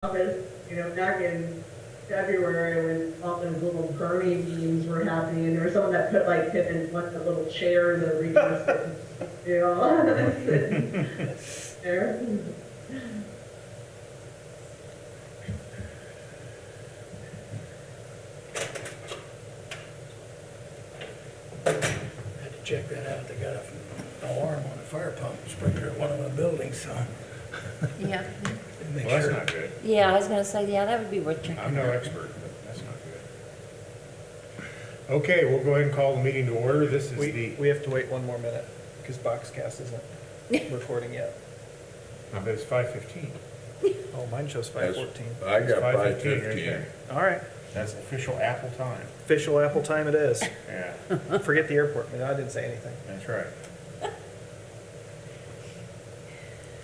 office, back in February when all those little Bernie meetings were happening, and there was someone that put like him in one of the little chairs that we just there. Had to check that out. They got an alarm on a fire pump sprinkler at one of the buildings, so. Yeah, make Well, that's sure- not good. yeah, I was gonna say, yeah, that would be worth checking. I'm no expert, but that's not good. Okay, we'll go ahead and call the meeting to order. This is the, We have to wait one more minute, because Boxcast isn't recording yet. I bet it's 5:15. Oh, mine shows 5:14. I got It's 5:15 right 5:15. there. All right, That's official Apple time. official Apple time it is. Yeah, Forget the airport, man, I didn't say anything. that's right.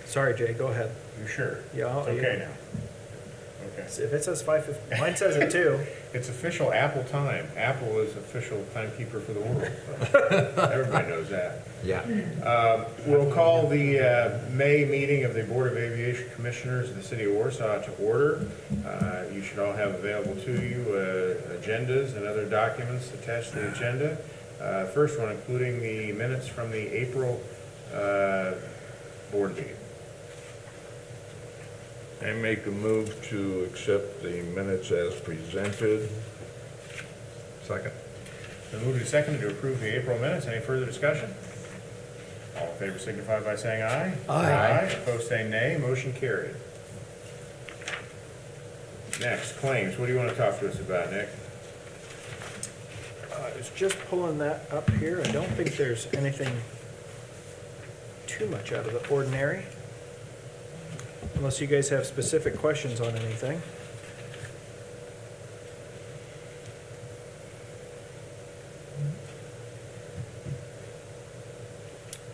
Sorry, Jay, go ahead. You sure? Yeah, It's okay now. Okay. If it says 5:15, mine says it too. It's official Apple time. Apple is official timekeeper for the world. Everybody knows that. Yeah. We'll call the May meeting of the Board of Aviation Commissioners of the City of Warsaw to order. You should all have available to you agendas and other documents attached to the agenda. First one, including the minutes from the April board meeting. I make a move to accept the minutes as presented. Second. Been moved and seconded to approve the April minutes. Any further discussion? All in favor signify by saying aye. Aye. Opposed, say nay. Motion carried. Next, claims. What do you want to talk to us about, Nick? I was just pulling that up here. I don't think there's anything too much out of the ordinary. Unless you guys have specific questions on anything.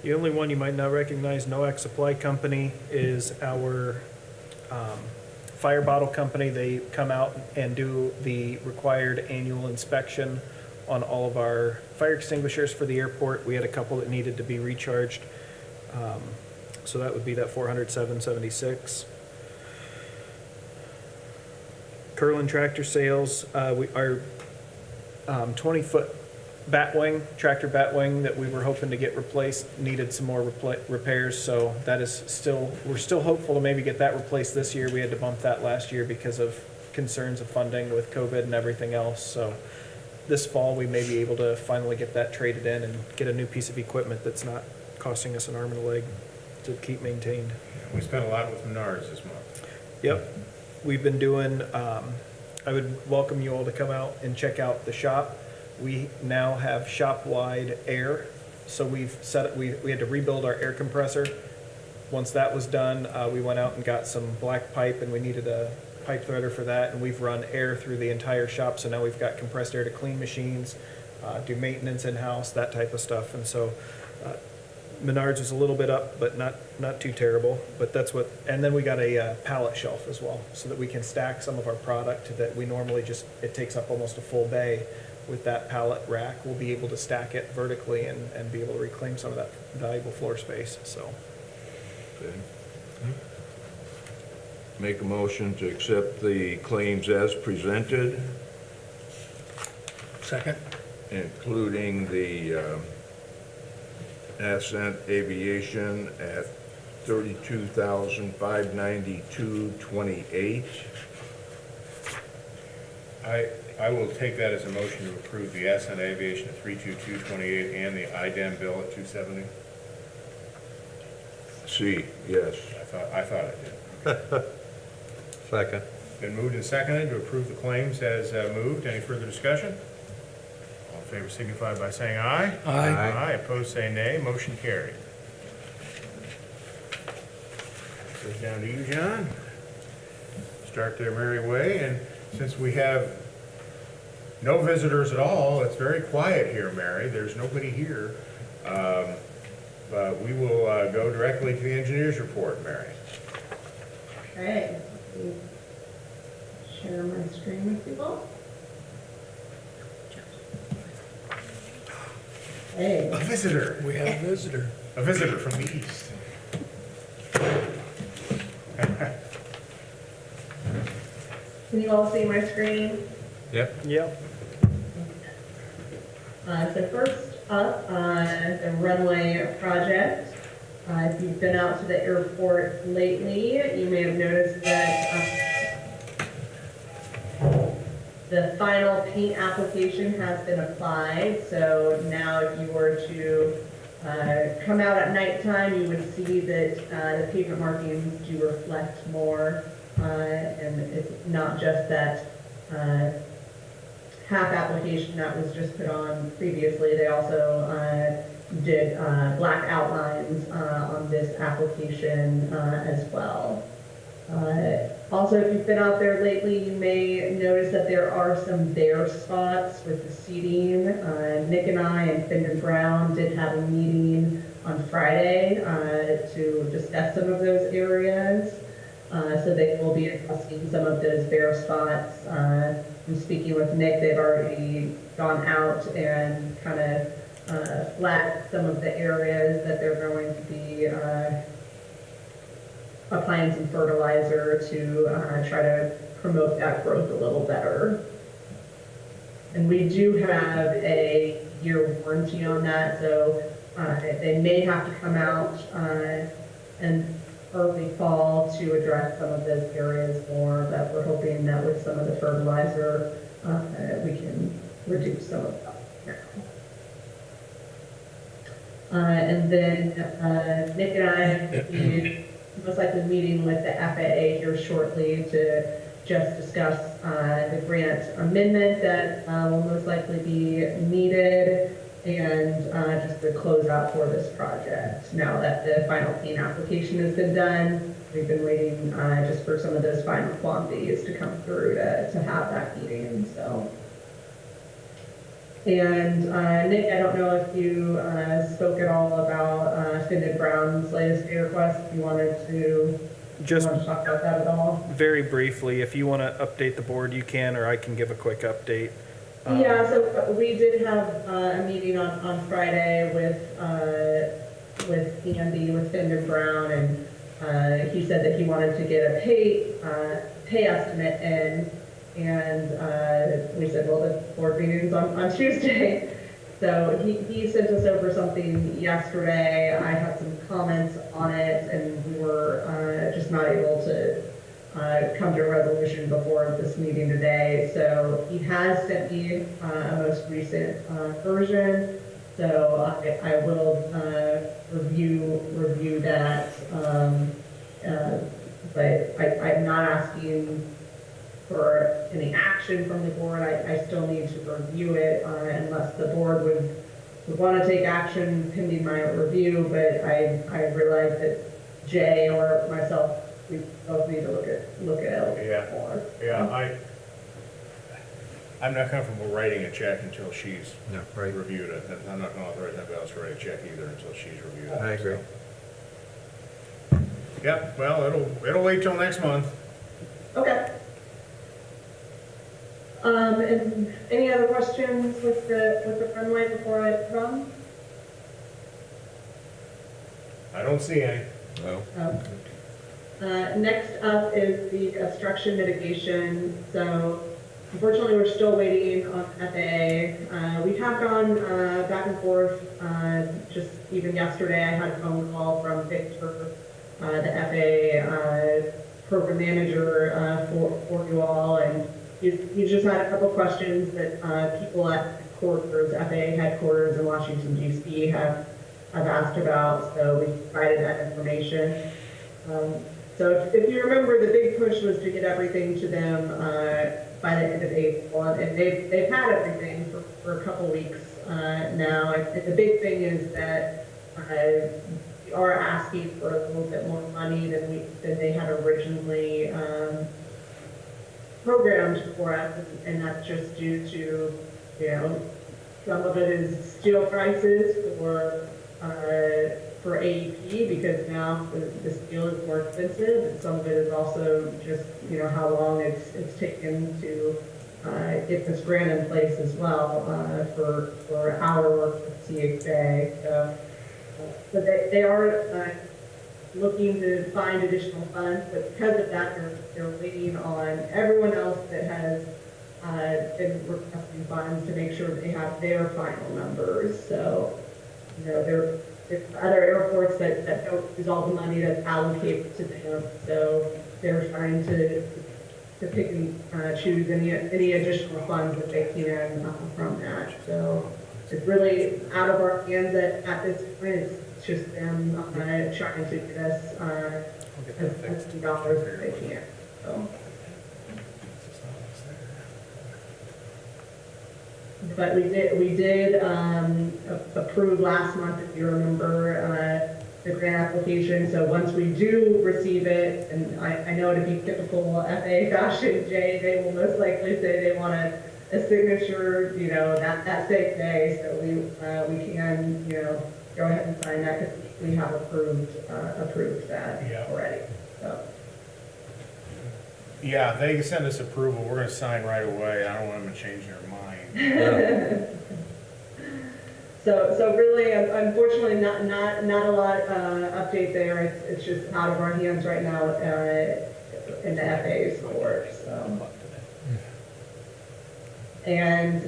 The only one you might not recognize, Noack Supply Company, is our fire bottle company. They come out and do the required annual inspection on all of our fire extinguishers for the airport. We had a couple that needed to be recharged. So that would be that $407.76. Curlin Tractor Sales, our 20-foot tractor batwing that we were hoping to get replaced needed some more repairs, so that is still, we're still hopeful to maybe get that replaced this year. We had to bump that last year because of concerns of funding with COVID and everything else, so this fall we may be able to finally get that traded in and get a new piece of equipment that's not costing us an arm and a leg to keep maintained. We spent a lot with Menards this month. Yep, we've been doing, I would welcome you all to come out and check out the shop. We now have shop-wide air, so we had to rebuild our air compressor. Once that was done, we went out and got some black pipe, and we needed a pipe threader for that, and we've run air through the entire shop, so now we've got compressed air to clean machines, do maintenance in-house, that type of stuff, and so Menards was a little bit up, but not too terrible, but that's what, and then we got a pallet shelf as well, so that we can stack some of our product that we normally just, it takes up almost a full bay. With that pallet rack, we'll be able to stack it vertically and be able to reclaim some of that valuable floor space, so. Okay. Make a motion to accept the claims as presented, Second. including the Ascent Aviation at $32,592.28. I will take that as a motion to approve the Ascent Aviation at 32228 and the IDEM bill at 270. C, yes. I thought I did. Second. Been moved and seconded to approve the claims as moved. Any further discussion? All in favor signify by saying aye. Aye. Aye. Opposed, say nay. Motion carried. Goes down to you, John. Start their merry way, and since we have no visitors at all, it's very quiet here, Mary. There's nobody here. But we will go directly to the engineer's report, Mary. Okay. Share my screen with people. Hey. A visitor. We have a visitor. A visitor from the east. Can you all see my screen? Yep. Yep. So first up, the Runway Project. If you've been out to the airport lately, you may have noticed that the final paint application has been applied. So now if you were to come out at nighttime, you would see that the pavement markings do reflect more. And it's not just that half application that was just put on previously. They also did black outlines on this application as well. Also, if you've been out there lately, you may notice that there are some bare spots with the seating. Nick and I and Finn Brown did have a meeting on Friday to discuss some of those areas. So they will be addressing some of those bare spots. I'm speaking with Nick, they've already gone out and kind of flagged some of the areas that they're going to be applying some fertilizer to try to promote that growth a little better. And we do have a year warranty on that, so they may have to come out and early fall to address some of those areas more, but we're hoping that with some of the fertilizer, we can reduce some of that now. And then Nick and I will be most likely meeting with the FAA here shortly to just discuss the grant amendment that will most likely be needed and just the closeout for this project. Now that the final paint application has been done, we've been waiting just for some of those final quantities to come through to have that meeting. So, and Nick, I don't know if you spoke at all about Finn Brown's latest pay request. If you wanted to Just talk about that at all. very briefly, if you want to update the board, you can, or I can give a quick update. Yeah, so we did have a meeting on Friday with Andy, with Finn Brown, and he said that he wanted to get a pay estimate in, and we said, well, the board meeting's on Tuesday. So he sent us over something yesterday. I had some comments on it, and we were just not able to come to a resolution before this meeting today. So he has sent me a most recent version. So I will review that. But I'm not asking for any action from the board. I still need to review it unless the board would want to take action pending my review. But I realize that Jay or myself, we both need to look at it a little bit more. Yeah, I'm not comfortable writing a check until she's Yeah, right. reviewed it. And I'm not gonna authorize anybody else to write a check either until she's reviewed it. I agree. Yep, well, it'll wait till next month. Okay. And any other questions with the runway before I run? I don't see any. No. Next up is the obstruction mitigation. So unfortunately, we're still waiting on FAA. We have gone back and forth. Just even yesterday, I had a phone call from Victor, the FAA program manager for you all, and he's just had a couple questions that people at headquarters, FAA headquarters in Washington, D.C. have asked about. So we provided that information. So if you remember, the big push was to get everything to them by the end of April, and they've had everything for a couple weeks now. And the big thing is that we are asking for a little bit more money than they had originally programmed for us, and that's just due to, some of it is steel prices for AEP, because now the steel is more expensive, and some of it is also just, how long it's taken to get this grant in place as well for our work with CHA. So they are looking to find additional funds, but because of that, they're waiting on everyone else that has been requesting funds to make sure that they have their final numbers. So, there's other airports that don't use all the money that's allocated to them. So they're trying to pick and choose any additional funds that they can from that. So it's really out of our hands at this point. It's just them trying to get us as few dollars as they can. So. But we did approve last month, if you remember, the grant application. So once we do receive it, and I know it'd be typical FAA fashion, Jay, they will most likely say they want a signature, that same day. So we can, go ahead and sign that because we have approved that already. So. Yeah, they can send us approval, we're gonna sign right away, I don't want them to change their mind. So really, unfortunately, not a lot update there. It's just out of our hands right now in the FAA's court. So. And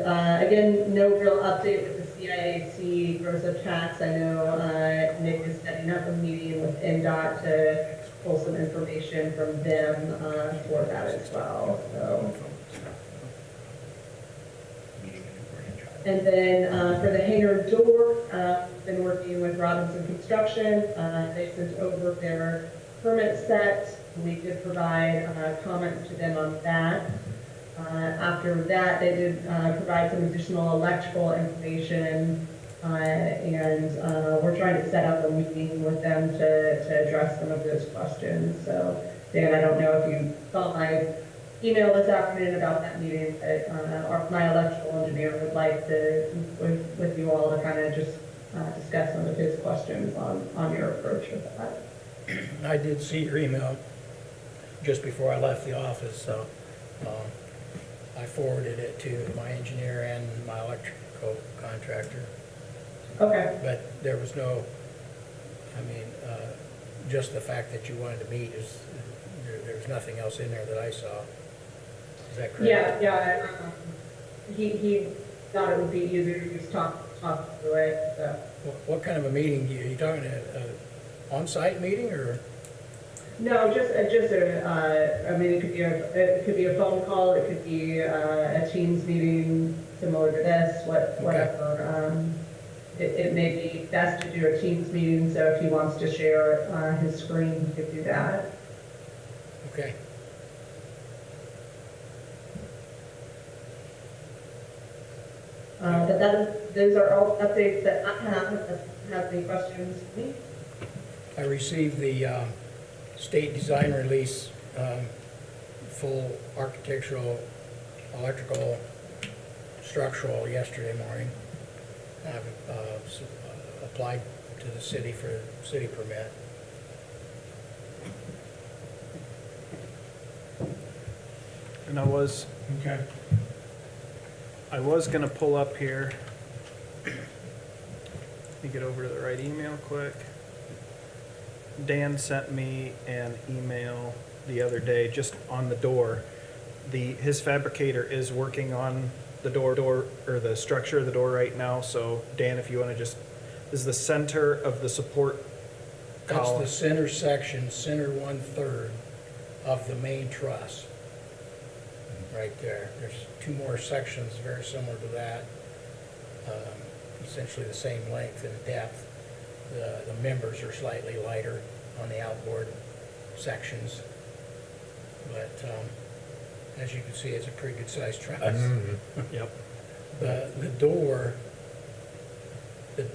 again, no real update with the CIAC gross up tax. I know Nick is setting up a meeting with NDOT to pull some information from them for that as well. So. And then for the hangar door, been working with Robinson Construction. They sent over their permit set. We did provide comments to them on that. After that, they did provide some additional electrical information, and we're trying to set up a meeting with them to address some of those questions. So, Dan, I don't know if you saw my email this afternoon about that meeting, but my electrical engineer would like to, with you all, to kind of just discuss some of his questions on your approach with that. I did see your email just before I left the office, so I forwarded it to my engineer and my electrical contractor. Okay. But there was no, just the fact that you wanted to meet there was nothing else in there that I saw. Is that correct? Yeah. He thought it would be easier to just talk through it. So. What kind of a meeting? Are you talking an on-site meeting or? No, just it could be a phone call. It could be a Teams meeting similar to this. Whatever. It may be best to do a Teams meeting. So if he wants to share his screen, he could do that. Okay. But those are all updates that I have any questions for me? I received the state design release, full architectural, electrical, structural yesterday morning. I've applied to the city for a city permit. And I was gonna pull up here. Let me get over to the right email quick. Dan sent me an email the other day just on the door. His fabricator is working on the door or the structure of the door right now. So Dan, if you want to this is the center of the support column. That's the center section, center 1/3 of the main truss. Right there. There's two more sections very similar to that, essentially the same length and depth. The members are slightly lighter on the outboard sections, but as you can see, it's a pretty good sized truss. Yep. The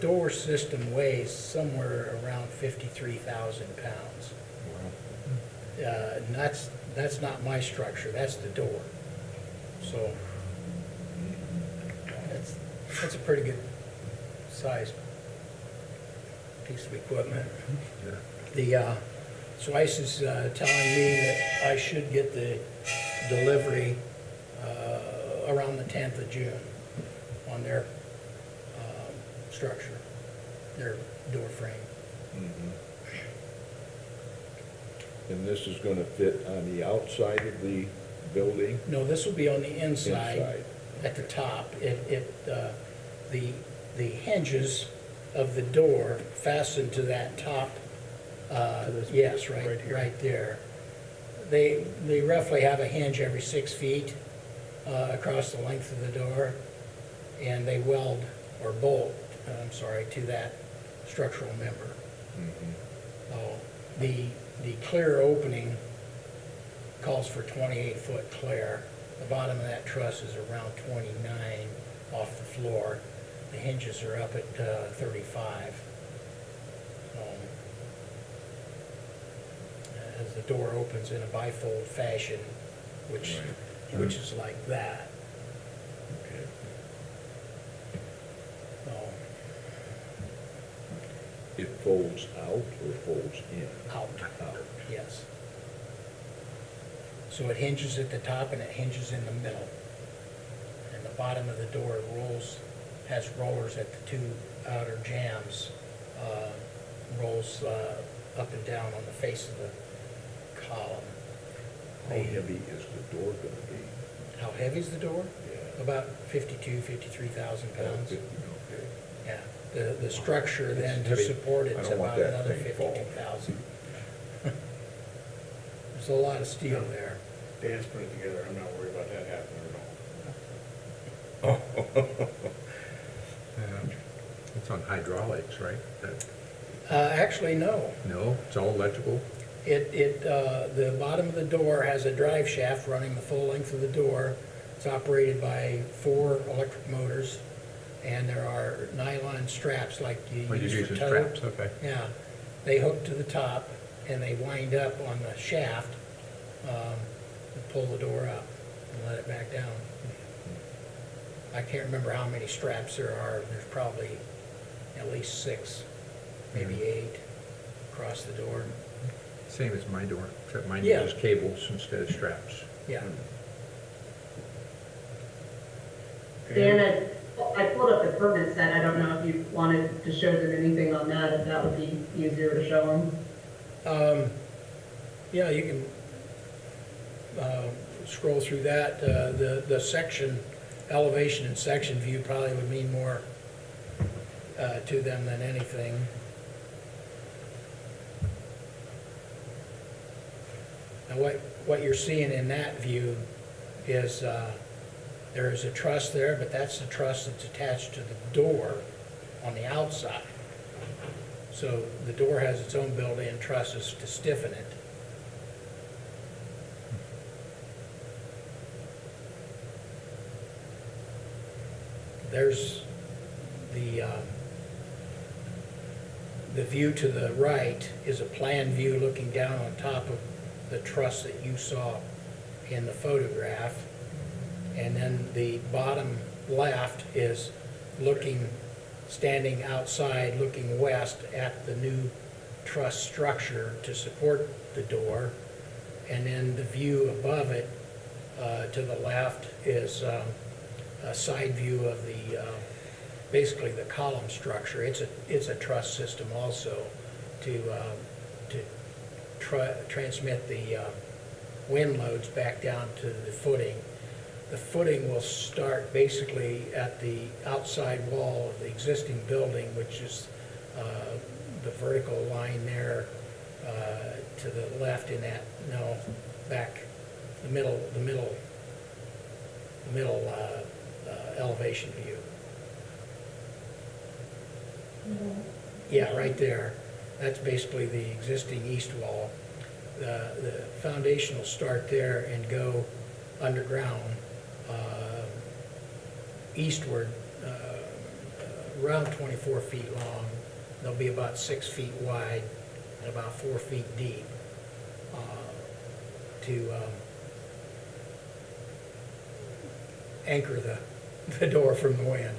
door system weighs somewhere around 53,000 pounds. And that's not my structure, that's the door. So that's a pretty good size piece of equipment. The Swice is telling me that I should get the delivery around the 10th of June on their structure, their door frame. And this is gonna fit on the outside of the building? No, this will be on the inside, Inside. at the top. The hinges of the door fasten to that top, To this yes, right right, here. right there. They roughly have a hinge every 6 feet across the length of the door, and they weld or bolt, to that structural member. Oh, the clear opening calls for 28-foot clear. The bottom of that truss is around 29 off the floor. The hinges are up at 35. As the door opens in a bifold fashion, which is like that. Okay. So, It folds out or folds in? out, Out. yes. So it hinges at the top and it hinges in the middle. And the bottom of the door has rollers at the two outer jambs, rolls up and down on the face of the column. How heavy is the door gonna be? How heavy is the door? Yeah. About 53,000 pounds. Okay. Yeah, the structure then to heavy. support I it's don't want about that another thing falling. 52,000. There's a lot of steel there. Dan's put it together, I'm not worried about that happening at all. It's on hydraulics, right? Actually, no. No, it's all electrical? The bottom of the door has a drive shaft running the full length of the door. It's operated by 4 electric motors, and there are nylon straps like you Oh, you're use for using tow. straps, okay. Yeah, they hook to the top, and they wind up on the shaft, and pull the door up and let it back down. I can't remember how many straps there are. There's probably at least 6, maybe 8 across the door. Same as my door, except mine Yeah. uses cables instead of straps. Yeah. Dan, I pulled up the permit set. I don't know if you wanted to show them anything on that, if that would be easier to show them. Yeah, you can scroll through that. The section, elevation and section view probably would mean more to them than anything. Now, what you're seeing in that view is there is a truss there, but that's the truss that's attached to the door on the outside. So the door has its own built-in trusses to stiffen it. There's the view to the right is a plan view looking down on top of the truss that you saw in the photograph. And then the bottom left is standing outside, looking west at the new truss structure to support the door. And then the view above it, to the left, is a side view of basically the column structure. It's a truss system also to transmit the wind loads back down to the footing. The footing will start basically at the outside wall of the existing building, which is the vertical line there to the left in that, back, the middle elevation view. Yeah, right there. That's basically the existing east wall. The foundation will start there and go underground, eastward, around 24 feet long. They'll be about 6 feet wide and about 4 feet deep to anchor the door from the wind.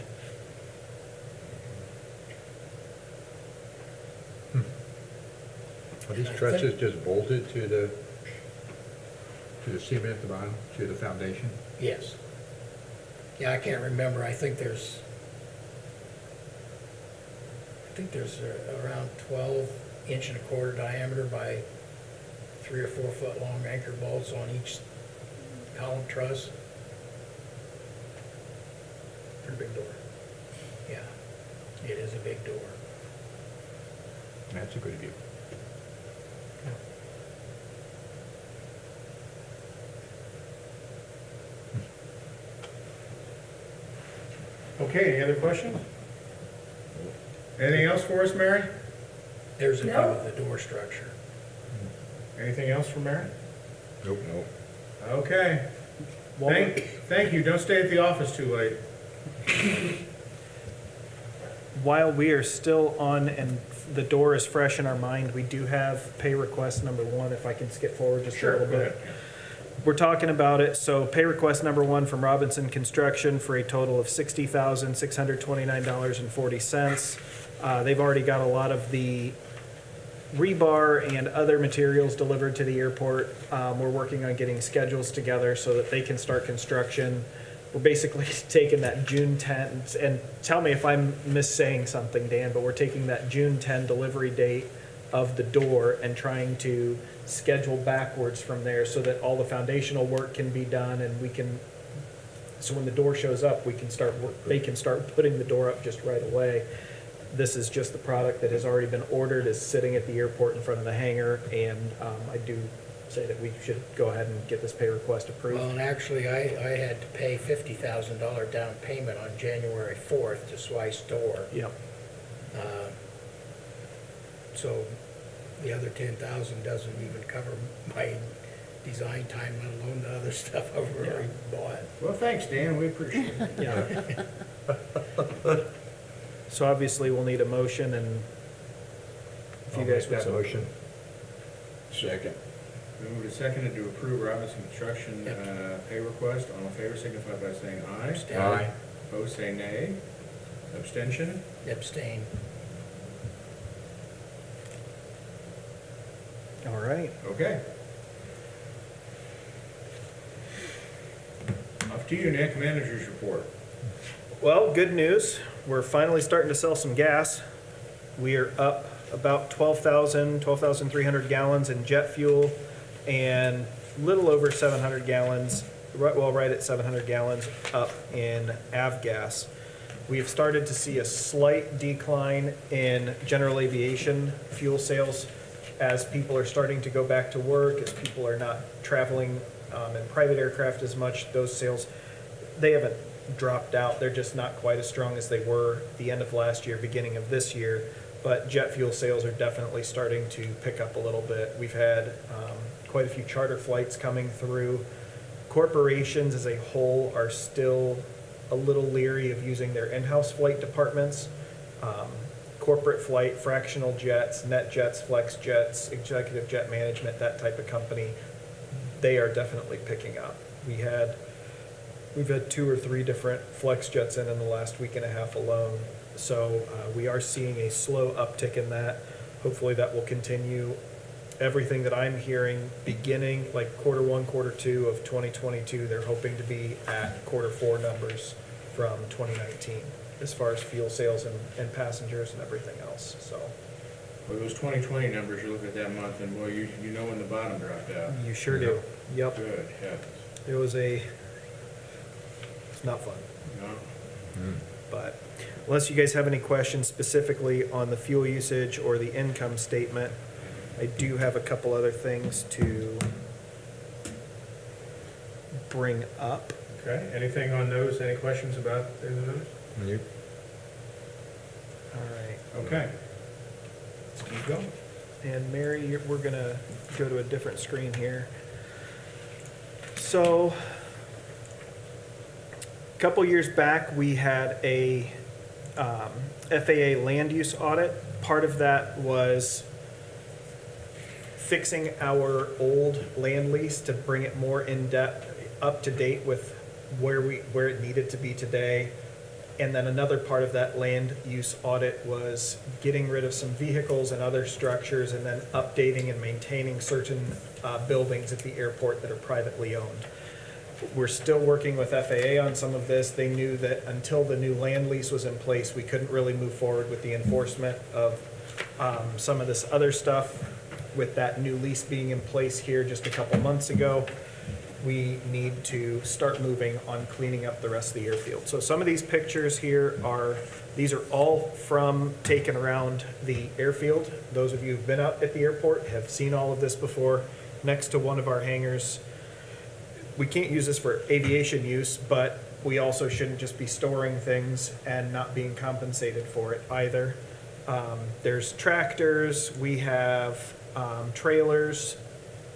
Are these I trusses think- just bolted to the cement at the bottom, to the foundation? Yes. Yeah, I can't remember. I think there's around 12 1.25 inch diameter by 3 or 4 foot long anchor bolts on each column truss. Pretty big door. Yeah, it is a big door. That's a good view. Okay, any other questions? Anything else for us, Mary? There's a view No. of the door structure. Anything else for Mary? Nope, nope. Okay. While we're- Thank you. Don't stay at the office too late. While we are still on and the door is fresh in our mind, we do have pay request number 1, if I can skip forward just a little Go bit. ahead. We're talking about it, so pay request number 1 from Robinson Construction for a total of $60,629.40. They've already got a lot of the rebar and other materials delivered to the airport. We're working on getting schedules together so that they can start construction. We're basically taking that June 10, and tell me if I'm missaying something, Dan, but we're taking that June 10 delivery date of the door and trying to schedule backwards from there so that all the foundational work can be done and we can, so when the door shows up, we can start, they can start putting the door up just right away. This is just the product that has already been ordered, is sitting at the airport in front of the hangar, and I do say that we should go ahead and get this pay request approved. Well, and actually, I had to pay $50,000 down payment on January 4th to Swice Door. Yep. So the other 10,000 doesn't even cover my design time, let alone the other stuff I've already bought. Well, thanks, Dan. We appreciate it. Yeah. So obviously, we'll need a motion, and if you I'll guys make would that so. motion. Second. Moved and seconded to approve Robinson Construction pay request. All in favor signify by saying aye. Abstain. Aye. Opposed, say nay. Abstention? Abstain. All right. Okay. Off to you, Nick, manager's report. Well, good news. We're finally starting to sell some gas. We are up about 12,300 gallons in jet fuel and little over 700 gallons, right at 700 gallons up in avgas. We have started to see a slight decline in general aviation fuel sales as people are starting to go back to work, as people are not traveling in private aircraft as much. Those sales, they haven't dropped out. They're just not quite as strong as they were the end of last year, beginning of this year. But jet fuel sales are definitely starting to pick up a little bit. We've had quite a few charter flights coming through. Corporations as a whole are still a little leery of using their in-house flight departments. Corporate flight, fractional jets, net jets, flex jets, executive jet management, that type of company, they are definitely picking up. We've had 2 or 3 different flex jets in the last week and a half alone. So we are seeing a slow uptick in that. Hopefully that will continue. Everything that I'm hearing beginning like quarter 1, quarter 2 of 2022, they're hoping to be at quarter 4 numbers from 2019 as far as fuel sales and passengers and everything else. So Well, those 2020 numbers, you look at that month, and boy, you know when the bottom dropped out. you sure do. Yep. Good heavens. It's not fun. No? But unless you guys have any questions specifically on the fuel usage or the income statement, I do have a couple other things to bring up. Okay, anything on those, any questions about any of those? Nope. All right. Okay. Let's keep going. And Mary, we're gonna go to a different screen here. So, a couple years back, we had a FAA land use audit. Part of that was fixing our old land lease to bring it more in-depth, up to date with where it needed to be today. And then another part of that land use audit was getting rid of some vehicles and other structures and then updating and maintaining certain buildings at the airport that are privately owned. We're still working with FAA on some of this. They knew that until the new land lease was in place, we couldn't really move forward with the enforcement of some of this other stuff. with that new lease being in place here just a couple months ago, we need to start moving on cleaning up the rest of the airfield. So some of these pictures here these are all taken around the airfield. Those of you who've been out at the airport have seen all of this before. Next to one of our hangars, we can't use this for aviation use, but we also shouldn't just be storing things and not being compensated for it either. There's tractors, we have trailers,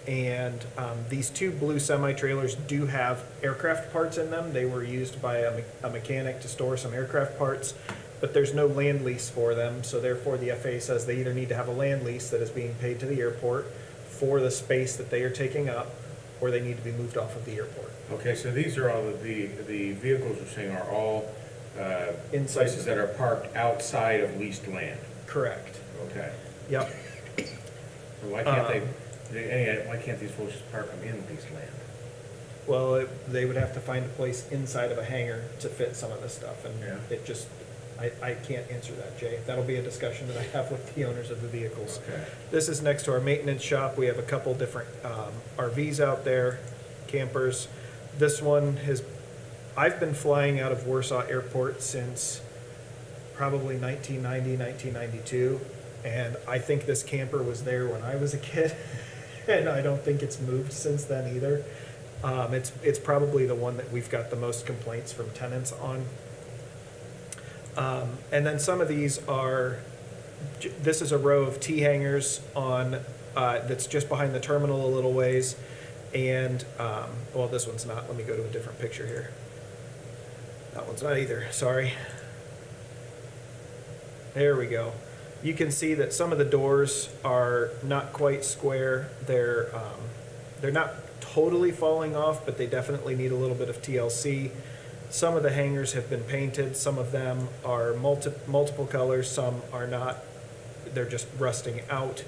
and these two blue semi-trailers do have aircraft parts in them. They were used by a mechanic to store some aircraft parts, but there's no land lease for them, so therefore the FAA says they either need to have a land lease that is being paid to the airport for the space that they are taking up, or they need to be moved off of the airport. Okay, so these are all, the vehicles you're saying are all Inside. places that are parked outside of leased land? Correct. Okay. Yep. So why can't why can't these folks just park them in leased land? Well, they would have to find a place inside of a hangar to fit some of this stuff, and Yeah. it just, I can't answer that, Jay. That'll be a discussion that I have with the owners of the vehicles. Okay. This is next to our maintenance shop. We have a couple different RVs out there, campers. This one I've been flying out of Warsaw Airport since probably 1990, 1992, and I think this camper was there when I was a kid, and I don't think it's moved since then either. It's probably the one that we've got the most complaints from tenants on. And then some of these this is a row of T hangars that's just behind the terminal a little ways. And, well, this one's not. Let me go to a different picture here. That one's not either, sorry. There we go. You can see that some of the doors are not quite square. They're not totally falling off, but they definitely need a little bit of TLC. Some of the hangars have been painted. Some of them are multiple colors. Some are not. They're just rusting out.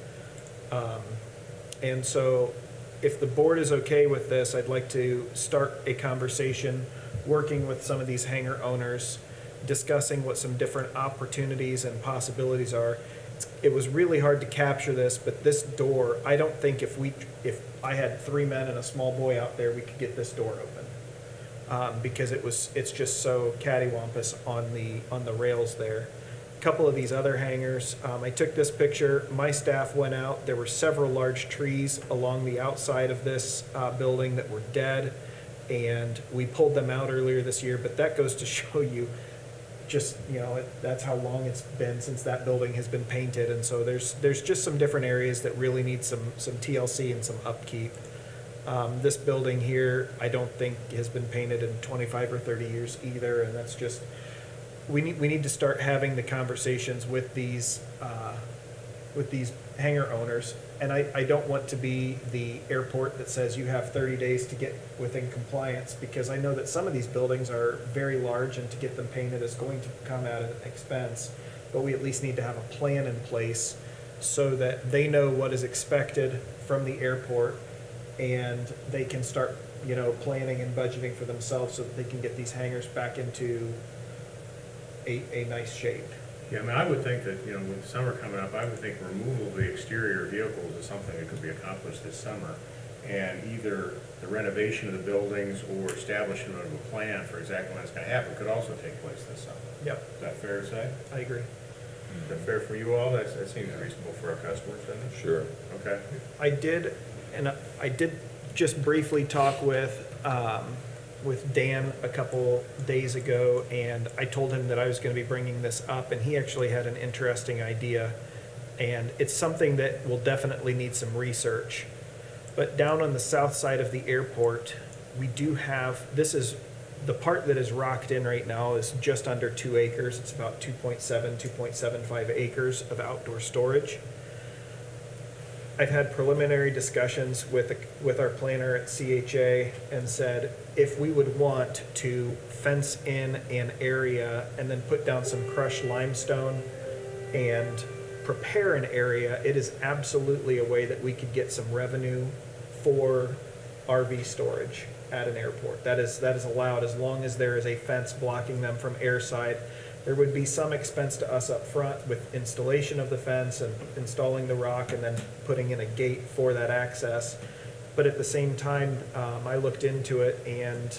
And so if the board is okay with this, I'd like to start a conversation working with some of these hangar owners, discussing what some different opportunities and possibilities are. It was really hard to capture this, but this door, I don't think if I had 3 men and a small boy out there, we could get this door open. Because it's just so cattywampus on the rails there. A couple of these other hangars, I took this picture. My staff went out. There were several large trees along the outside of this building that were dead, and we pulled them out earlier this year. But that goes to show you, just that's how long it's been since that building has been painted, and so there's just some different areas that really need some TLC and some upkeep. This building here, I don't think has been painted in 25 or 30 years either, and that's just, we need to start having the conversations with these hangar owners. And I don't want to be the airport that says you have 30 days to get within compliance, because I know that some of these buildings are very large, and to get them painted is going to come at an expense. But we at least need to have a plan in place so that they know what is expected from the airport, and they can start, planning and budgeting for themselves so that they can get these hangars back into a nice shape. Yeah, I mean, I would think that, with summer coming up, I would think removal of the exterior vehicles is something that could be accomplished this summer. And either the renovation of the buildings or establishment of a plan for exactly when it's gonna happen could also take place this summer. Yep, Is that fair to say? I agree. Is that fair for you all? That seems reasonable for our customers, doesn't it? Sure. Okay. I did just briefly talk with Dan a couple days ago, and I told him that I was going to be bringing this up, and he actually had an interesting idea, and it's something that will definitely need some research. But down on the south side of the airport, we do have, this is, the part that is rocked in right now is just under 2 acres. It's about 2.75 acres of outdoor storage. I've had preliminary discussions with our planner at CHA and said, if we would want to fence in an area and then put down some crushed limestone and prepare an area, it is absolutely a way that we could get some revenue for RV storage at an airport. That is allowed as long as there is a fence blocking them from airside. There would be some expense to us up front with installation of the fence and installing the rock and then putting in a gate for that access. But at the same time, I looked into it and,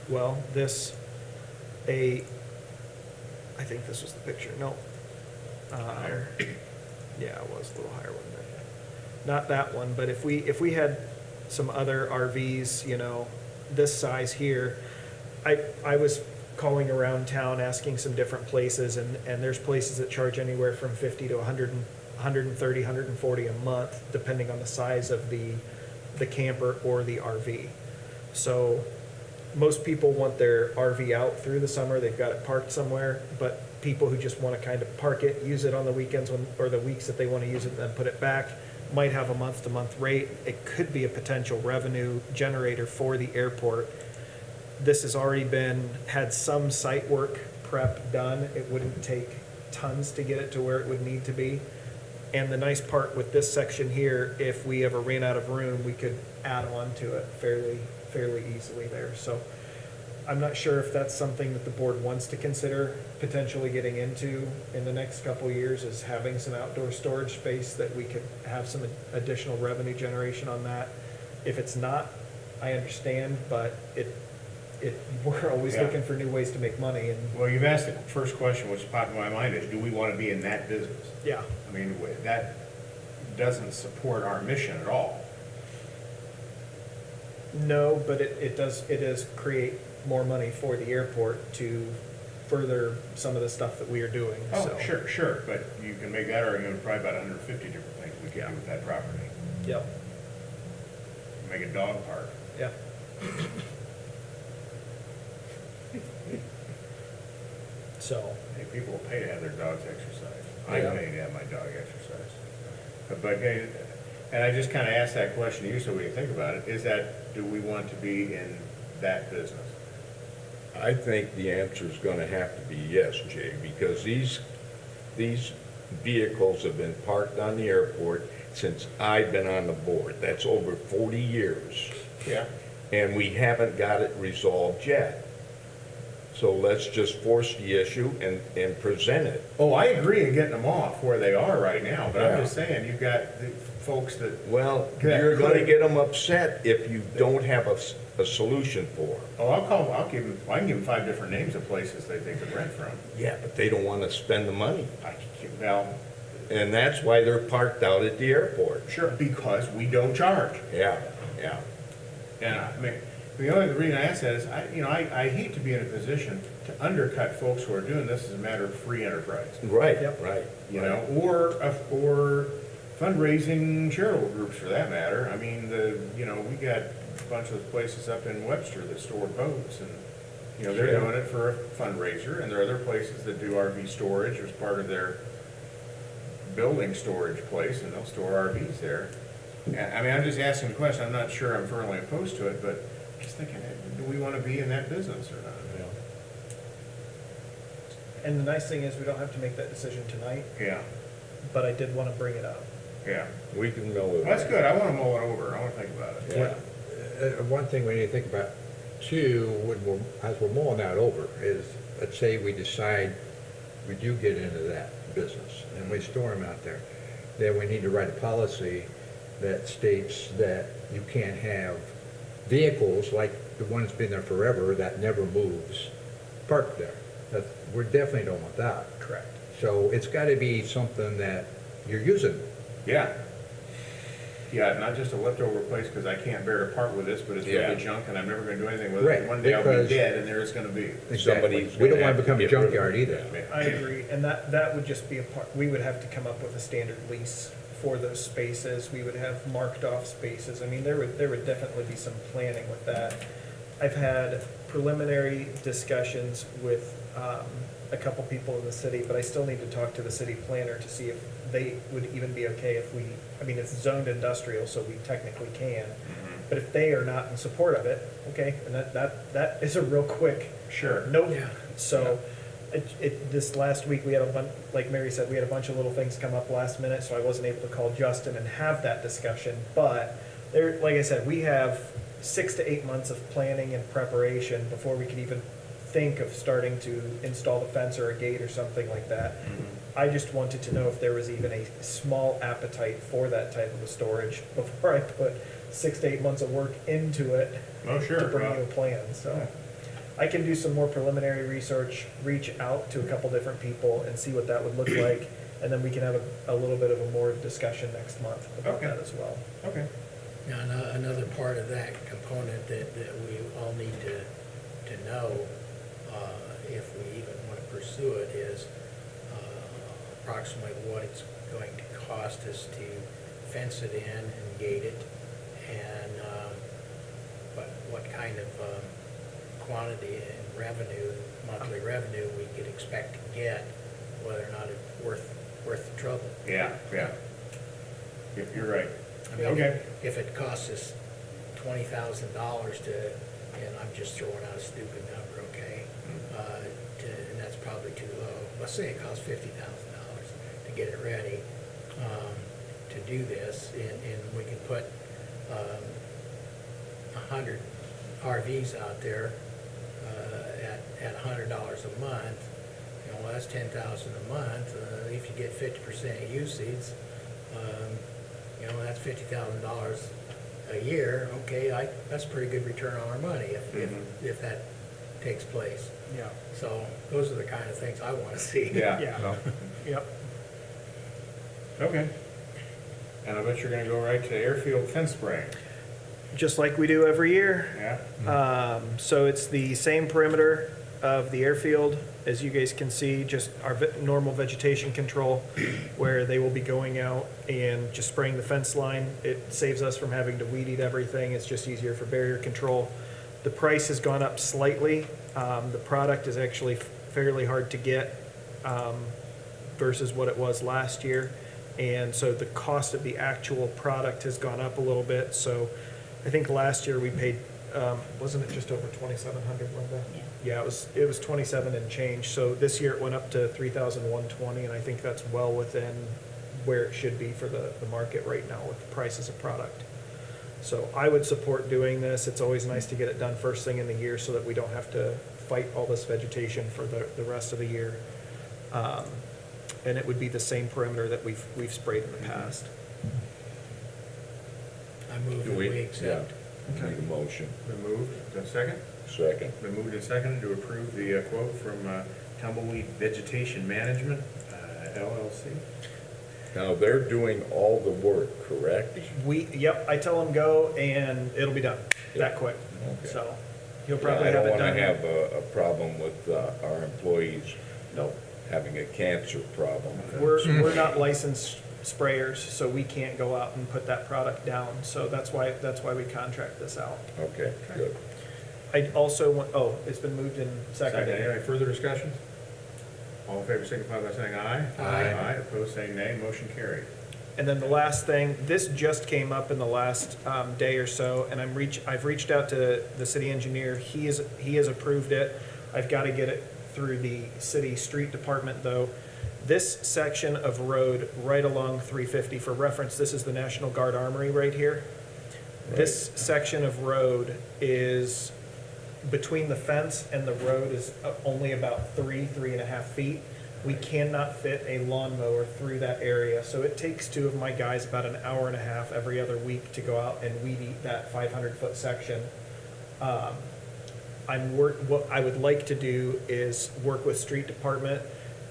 well, I think this was the picture, no. Higher. Yeah, it was a little higher one. Not that one, but if we had some other RVs, you know, this size here, I was calling around town, asking some different places, and there's places that charge anywhere from 50 to 100 and 130, 140 a month, depending on the size of the camper or the RV. So most people want their RV out through the summer, they've got it parked somewhere, but people who just want to kind of park it, use it on the weekends or the weeks that they want to use it and then put it back, might have a month-to-month rate. It could be a potential revenue generator for the airport. This has already had some site work prep done. It wouldn't take tons to get it to where it would need to be. And the nice part with this section here, if we ever ran out of room, we could add on to it fairly easily there. So I'm not sure if that's something that the board wants to consider potentially getting into in the next couple of years, is having some outdoor storage space that we could have some additional revenue generation on that. If it's not, I understand, but we're always Yeah. looking for new ways to make money, and Well, you've asked the first question, which popped in my mind, is do we want to be in that business? yeah. I mean, that doesn't support our mission at all. No, but it does create more money for the airport to further some of the stuff that we are doing, Oh, so. sure, but you can make that argument probably about 150 different things we can do with that property. Yep, Make a dog park. yep. So, Hey, people will pay to have their dogs exercise. I Yeah. pay to have my dog exercise. But, hey, and I just kind of asked that question to you so we can think about it, is that, do we want to be in that business? I think the answer is gonna have to be yes, Jay, because these vehicles have been parked on the airport since I've been on the board. That's over 40 years. Yeah. And we haven't got it resolved yet. So let's just force the issue and present it. Oh, I agree in getting them off where they are right now, but I'm Yeah. just saying, you've got the folks that, Well, Yeah, you're gonna could- get them upset if you don't have a solution for them. oh, I can give them 5 different names of places they could rent from. Yeah, but they don't wanna spend the money. Well, And that's why they're parked out at the airport. sure, because we don't charge. Yeah. And I mean, the only reason I ask that is, I hate to be in a position to undercut folks who are doing this as a matter of free enterprise. Right, Yep. right. Or fundraising charitable groups for that matter. I mean, we got a bunch of places up in Webster that store boats and, they're Sure. doing it for a fundraiser, and there are other places that do RV storage as part of their building storage place, and they'll store RVs there. And, I mean, I'm just asking the question, I'm not sure I'm firmly opposed to it, but just thinking, do we want to be in that business or not? and the nice thing is, we don't have to make that decision tonight, Yeah, but I did want to bring it up. yeah. We can mill it. That's good, I want to mull it over, I want to think about it. Yeah. One thing we need to think about too, as we're mulling that over, is, let's say we decide we do get into that business and we store them out there, then we need to write a policy that states that you can't have vehicles like the one's been there forever that never moves parked there. We definitely don't want that. Correct. So it's gotta be something that you're using. Yeah. Yeah, not just a leftover place because I can't bear to part with this, but it's Yeah. really junk and I'm never gonna do anything with it. Right, One day I'll be because- dead and there is gonna be. Somebody's We don't gonna wanna have to become a get rid of it. junkyard either. I agree, and that would just be we would have to come up with a standard lease for those spaces. We would have marked off spaces. I mean, there would definitely be some planning with that. I've had preliminary discussions with a couple people in the city, but I still need to talk to the city planner to see if they would even be okay if it's zoned industrial, so we technically can. But if they are not in support of it, okay, and that is a real quick Sure. nope. Yeah. So, this last week, we had like Mary said, we had a bunch of little things come up last minute, so I wasn't able to call Justin and have that discussion. But like I said, we have 6 to 8 months of planning and preparation before we can even think of starting to install the fence or a gate or something like that. I just wanted to know if there was even a small appetite for that type of a storage before I put 6 to 8 months of work into it Oh, sure. to bring well, you a plan, so. I can do some more preliminary research, reach out to a couple different people and see what that would look like, and then we can have a little bit of a more discussion next month about Okay. that as well. Okay. Now, another part of that component that we all need to know, if we even want to pursue it, is approximately what it's going to cost us to fence it in and gate it, and what kind of quantity and revenue, monthly revenue we could expect to get, whether or not it's worth the trouble. Yeah, yeah. You're right. I mean, Okay. if it costs us $20,000 and I'm just throwing out a stupid number, okay? And that's probably too low. Let's say it costs $50,000 to get it ready, to do this, and we can put 100 RVs out there, at $100 a month. You know, well, that's $10,000 a month. If you get 50% usage, you know, that's $50,000 a year. Okay, that's a pretty good return on our money if that takes place. Yeah. So those are the kind of things I want to see. Yeah. Yeah. Yep. Okay. And I bet you're gonna go right to Airfield fence spraying. Just like we do every year. Yeah? So it's the same perimeter of the airfield, as you guys can see, just our normal vegetation control, where they will be going out and just spraying the fence line. It saves us from having to weed eat everything. It's just easier for barrier control. The price has gone up slightly. The product is actually fairly hard to get versus what it was last year. And so the cost of the actual product has gone up a little bit. So I think last year we paid, wasn't it just over 2,700, Linda? Yeah, it was 27 and change. So this year it went up to 3,120, and I think that's well within where it should be for the market right now with the prices of product. So I would support doing this. It's always nice to get it done first thing in the year so that we don't have to fight all this vegetation for the rest of the year. And it would be the same perimeter that we've sprayed in the past. I move that we accept. Yeah. Need a motion. Been moved. Is that second? Second. Been moved and seconded to approve the quote from Tumbleweed Vegetation Management, LLC. Now, they're doing all the work, correct? Yep, I tell them go and it'll be done that quick. Okay. So he'll probably I have don't it want to done. have a problem with our employees No, having a cancer problem. we're not licensed sprayers, so we can't go out and put that product down. So that's why we contract this out. Okay, good. I also want, it's been moved and Second. seconded. Any further discussion? All in favor signify by saying aye. Aye. Aye, opposed saying nay, motion carried. And then the last thing, this just came up in the last day or so, and I've reached out to the city engineer. He has approved it. I've got to get it through the city street department though. This section of road right along 350, for reference, this is the National Guard Armory right here. This section of road is between the fence and the road is only about 3.5 feet. We cannot fit a lawnmower through that area, so it takes two of my guys about an hour and a half every other week to go out and weed eat that 500-foot section. What I would like to do is work with street department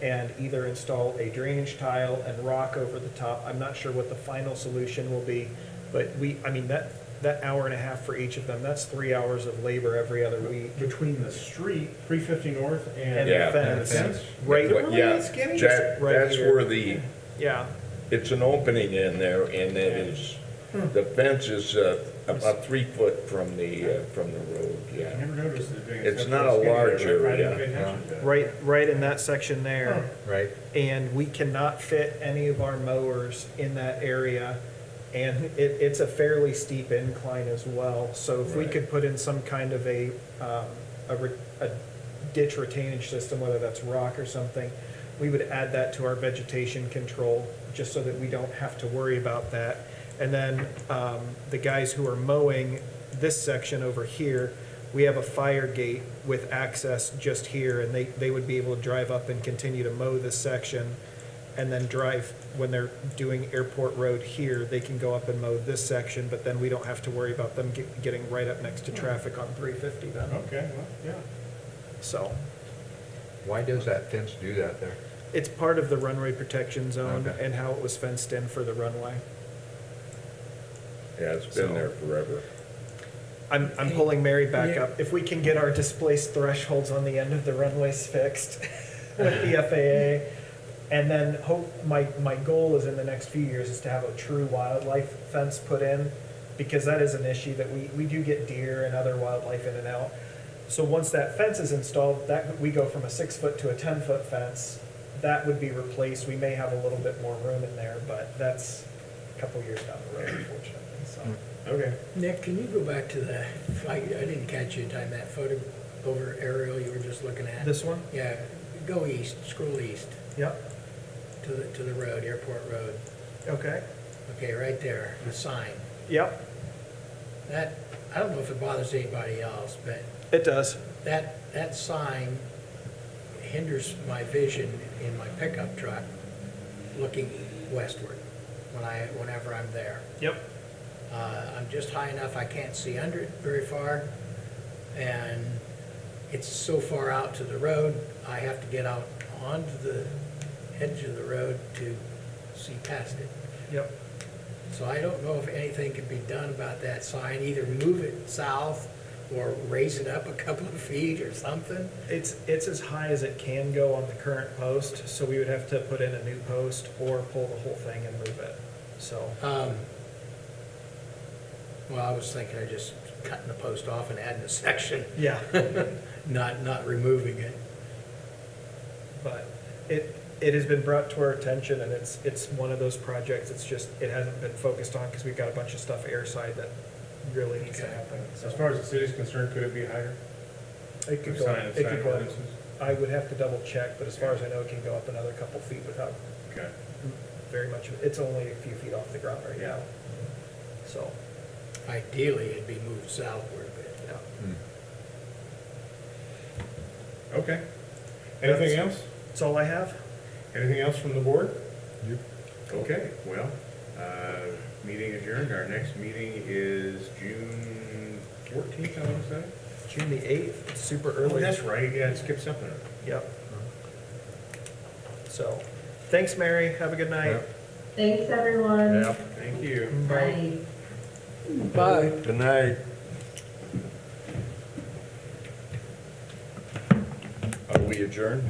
and either install a drainage tile and rock over the top. I'm not sure what the final solution will be, but that hour and a half for each of them, that's 3 hours of labor every other week. Between the street, 350 north And and the Yeah. fence. and the fence? Right, But yeah, skinny? Jack, Right that's here. where yeah, it's an opening in there, and it is, the fence is about 3 foot from the road, I yeah. never noticed it being. It's so not a skinny there, large right? I didn't area. pay attention to that. right in that section there. Right? And we cannot fit any of our mowers in that area. And it's a fairly steep incline as well. So if we Right. could put in some kind of a ditch retainage system, whether that's rock or something, we would add that to our vegetation control, just so that we don't have to worry about that. And then the guys who are mowing this section over here, we have a fire gate with access just here, and they would be able to drive up and continue to mow this section, and then drive, when they're doing Airport Road here, they can go up and mow this section, but then we don't have to worry about them getting right up next to traffic on 350 then. Okay, well, yeah. So, Why does that fence do that there? it's part of the runway protection zone Okay. and how it was fenced in for the runway. Yeah, it's been there forever. I'm pulling Mary back Yeah. up. If we can get our displaced thresholds on the end of the runways fixed with the FAA, and then my goal is in the next few years is to have a true wildlife fence put in, because that is an issue that we do get deer and other wildlife in and out. So once that fence is installed, that, we go from a 6-foot to a 10-foot fence. That would be replaced. We may have a little bit more room in there, but that's a couple years down the road, unfortunately, so. Okay. Nick, can you go back to the, I didn't catch you in time, that photo over aerial you were just looking at? This one? Yeah, go east, scroll east Yep, to the road, Airport Road. okay, Okay, right there, the sign. yep, That, I don't know if it bothers anybody else, but it does. that sign hinders my vision in my pickup truck looking westward whenever I'm there. Yep. I'm just high enough, I can't see under it very far, and it's so far out to the road, I have to get out onto the edge of the road to see past it. Yep. So I don't know if anything can be done about that sign, either move it south or raise it up a couple of feet or something. It's as high as it can go on the current post, so we would have to put in a new post or pull the whole thing and move it, so. Well, I was thinking of just cutting the post off and adding a section, Yeah, not removing it. but it has been brought to our attention, and it's one of those projects, it's just, it hasn't been focused on, because we've got a bunch of stuff airside that really needs to Okay. happen. so. As far as the city's concerned, could it be higher? It could go, Sign it could go, ordinances? I would have to double check, but as far as I know, it can go up another couple feet without Okay. very much, it's only a few feet off the ground right now, so, Ideally, it'd be moved southward, but yeah. Okay. Anything else? That's all I have. Anything else from the board? Yep. Okay, well, meeting adjourned. Our next meeting is June 14th, I want to say. June the 8th, it's super Oh, early. that's right, yeah, it skipped something. Yep. So, thanks, Mary, have a good night. Yep. Thanks, everyone. Yeah. Thank you. Bye. Bye. Good night. Are we adjourned?